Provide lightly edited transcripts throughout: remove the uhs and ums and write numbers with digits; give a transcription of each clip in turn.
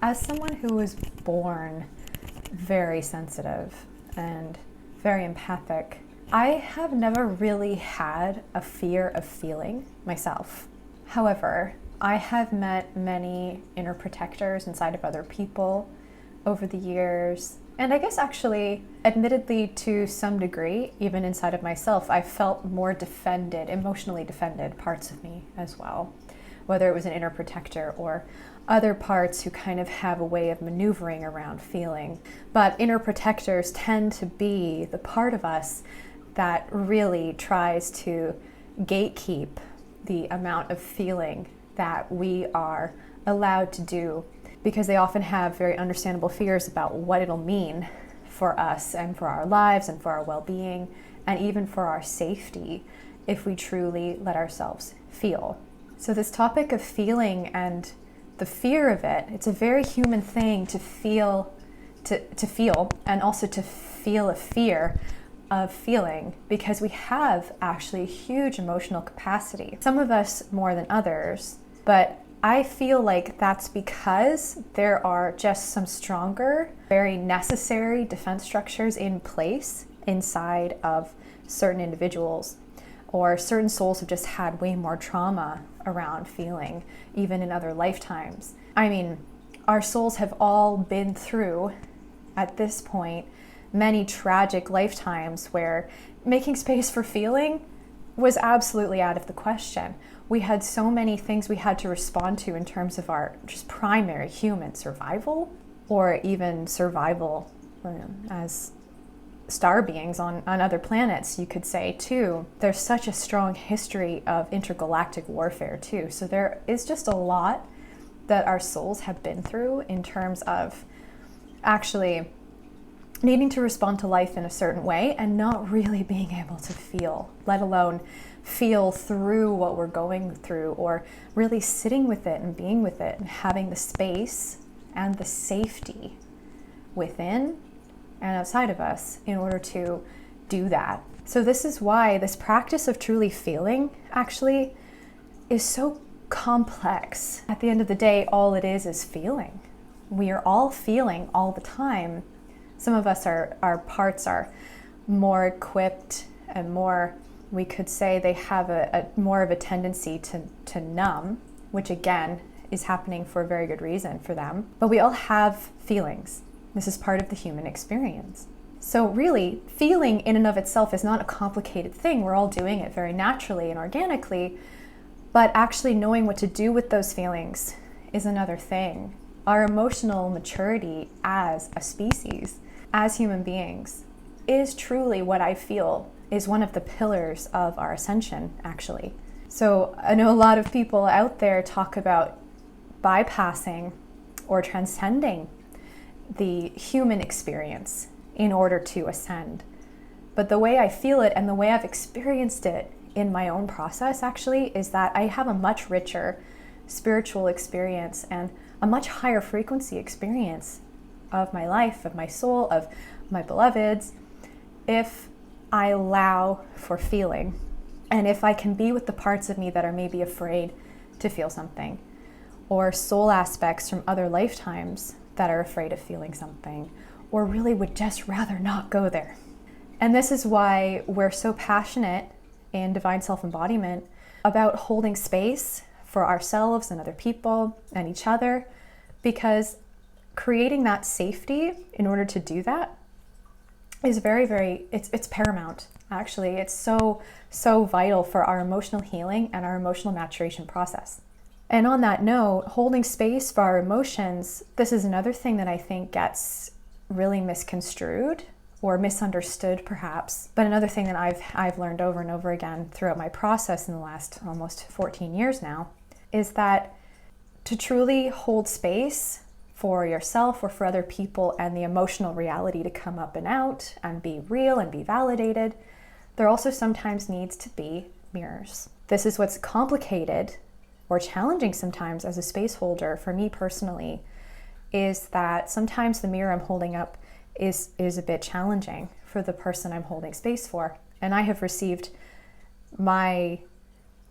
As someone who was born very sensitive and very empathic, I have never really had a fear of feeling myself. However, I have met many inner protectors inside of other people over the years. And I guess actually, admittedly to some degree, even inside of myself, I felt more defended, emotionally defended parts of me as well. Whether it was an inner protector or other parts who kind of have a way of maneuvering around feeling. But inner protectors tend to be the part of us that really tries to gatekeep the amount of feeling that we are allowed to do, because they often have very understandable fears about what it'll mean for us and for our lives and for our well-being and even for our safety if we truly let ourselves feel. So this topic of feeling and the fear of it, it's a very human thing to feel, to feel, and also to feel a fear of feeling, because we have actually huge emotional capacity. Some of us more than others, but I feel like that's because there are just some stronger, very necessary defense structures in place inside of certain individuals, or certain souls have just had way more trauma around feeling, even in other lifetimes. I mean, our souls have all been through, at this point, many tragic lifetimes where making space for feeling was absolutely out of the question. We had so many things we had to respond to in terms of our just primary human survival, or even survival as star beings on other planets, you could say too. There's such a strong history of intergalactic warfare too. So there is just a lot that our souls have been through in terms of actually needing to respond to life in a certain way and not really being able to feel, let alone feel through what we're going through, or really sitting with it and being with it and having the space and the safety within and outside of us in order to do that. So this is why this practice of truly feeling actually is so complex. At the end of the day, all it is feeling. We are all feeling all the time. Some of us, our parts are more equipped and more, we could say they have a more of a tendency to numb, which again is happening for a very good reason for them. But we all have feelings. This is part of the human experience. So really, feeling in and of itself is not a complicated thing. We're all doing it very naturally and organically, but actually knowing what to do with those feelings is another thing. Our emotional maturity as a species, as human beings, is truly what I feel is one of the pillars of our ascension, actually. So I know a lot of people out there talk about bypassing or transcending the human experience in order to ascend. But the way I feel it and the way I've experienced it in my own process actually is that I have a much richer spiritual experience and a much higher frequency experience of my life, of my soul, of my beloveds, if I allow for feeling, and if I can be with the parts of me that are maybe afraid to feel something, or soul aspects from other lifetimes that are afraid of feeling something, or really would just rather not go there. And this is why we're so passionate in Divine Self-Embodiment about holding space for ourselves and other people and each other, because creating that safety in order to do that is it's paramount, actually. It's so vital for our emotional healing and our emotional maturation process. And on that note, holding space for our emotions, this is another thing that I think gets really misconstrued or misunderstood perhaps. But another thing that I've learned over and over again throughout my process in the last almost 14 years now is that to truly hold space for yourself or for other people and the emotional reality to come up and out and be real and be validated, there also sometimes needs to be mirrors. This is what's complicated or challenging sometimes as a space holder for me personally, is that sometimes the mirror I'm holding up is a bit challenging for the person I'm holding space for. And I have received my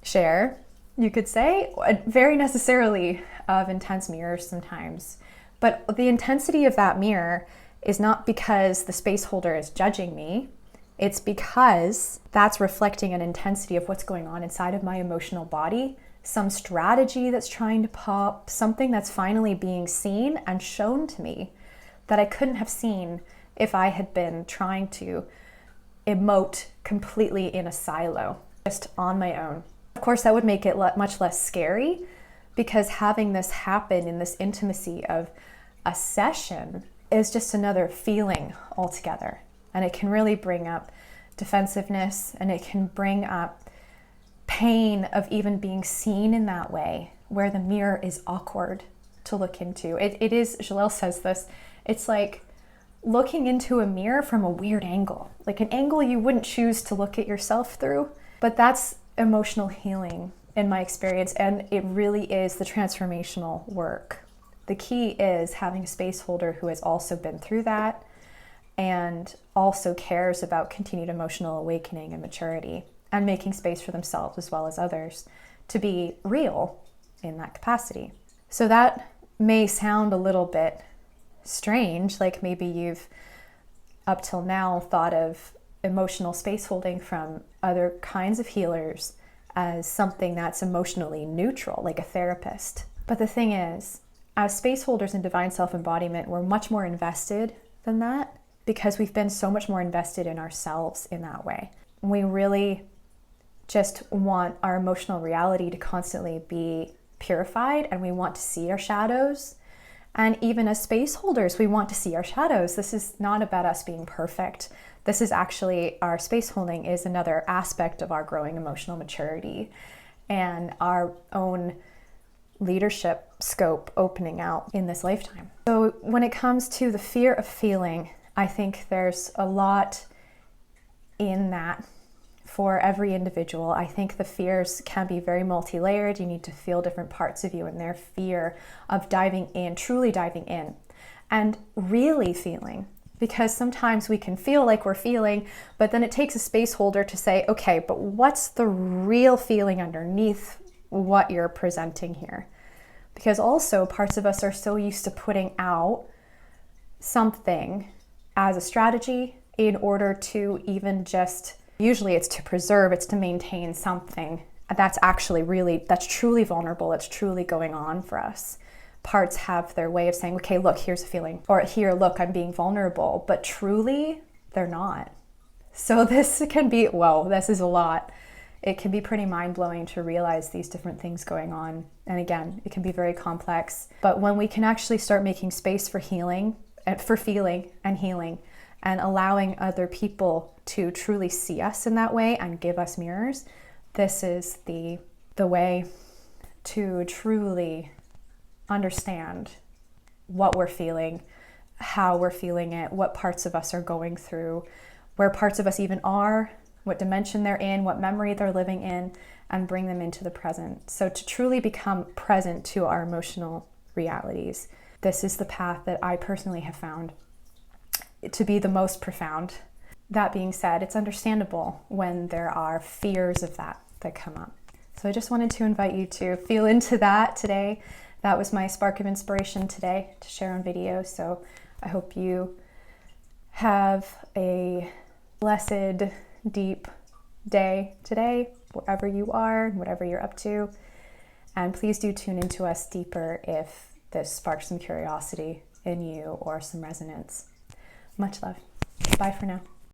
share, you could say, very necessarily, of intense mirrors sometimes, But the intensity of that mirror is not because the space holder is judging me. It's because that's reflecting an intensity of what's going on inside of my emotional body, some strategy that's trying to pop, something that's finally being seen and shown to me that I couldn't have seen if I had been trying to emote completely in a silo, just on my own. Of course, that would make it much less scary, because having this happen in this intimacy of a session is just another feeling altogether. And it can really bring up defensiveness, and it can bring up pain of even being seen in that way, where the mirror is awkward to look into. It is, Jaleel says this, it's like looking into a mirror from a weird angle, like an angle you wouldn't choose to look at yourself through. But that's emotional healing in my experience, and it really is the transformational work. The key is having a space holder who has also been through that and also cares about continued emotional awakening and maturity and making space for themselves as well as others to be real in that capacity. So that may sound a little bit strange, like maybe you've up till now thought of emotional space holding from other kinds of healers as something that's emotionally neutral, like a therapist. But the thing is, as space holders in divine self-embodiment, we're much more invested than that, because we've been so much more invested in ourselves in that way. We really just want our emotional reality to constantly be purified, and we want to see our shadows. And even as space holders, we want to see our shadows. This is not about us being perfect. This is actually, our space holding is another aspect of our growing emotional maturity and our own leadership scope opening out in this lifetime. So when it comes to the fear of feeling, I think there's a lot in that for every individual. I think the fears can be very multi-layered. You need to feel different parts of you and their fear of diving in, truly diving in, and really feeling. Because sometimes we can feel like we're feeling, but then it takes a space holder to say, okay, but what's the real feeling underneath what you're presenting here? Because also parts of us are so used to putting out something as a strategy in order to even just, usually it's to preserve, it's to maintain something that's actually really, that's truly vulnerable, it's truly going on for us. Parts have their way of saying, okay, look, here's a feeling, or here, look, I'm being vulnerable, but truly they're not. So this can be, whoa, this is a lot. It can be pretty mind-blowing to realize these different things going on. And again, it can be very complex. But when we can actually start making space for healing, for feeling and healing, and allowing other people to truly see us in that way and give us mirrors, this is the way to truly understand what we're feeling, how we're feeling it, what parts of us are going through, where parts of us even are, what dimension they're in, what memory they're living in, and bring them into the present. So to truly become present to our emotional realities, this is the path that I personally have found to be the most profound. That being said, it's understandable when there are fears of that come up. So I just wanted to invite you to feel into that today. That was my spark of inspiration today to share on video. So I hope you have a blessed, deep day today, wherever you are, whatever you're up to. And please do tune into us deeper if this sparks some curiosity in you or some resonance. Much love. Bye for now.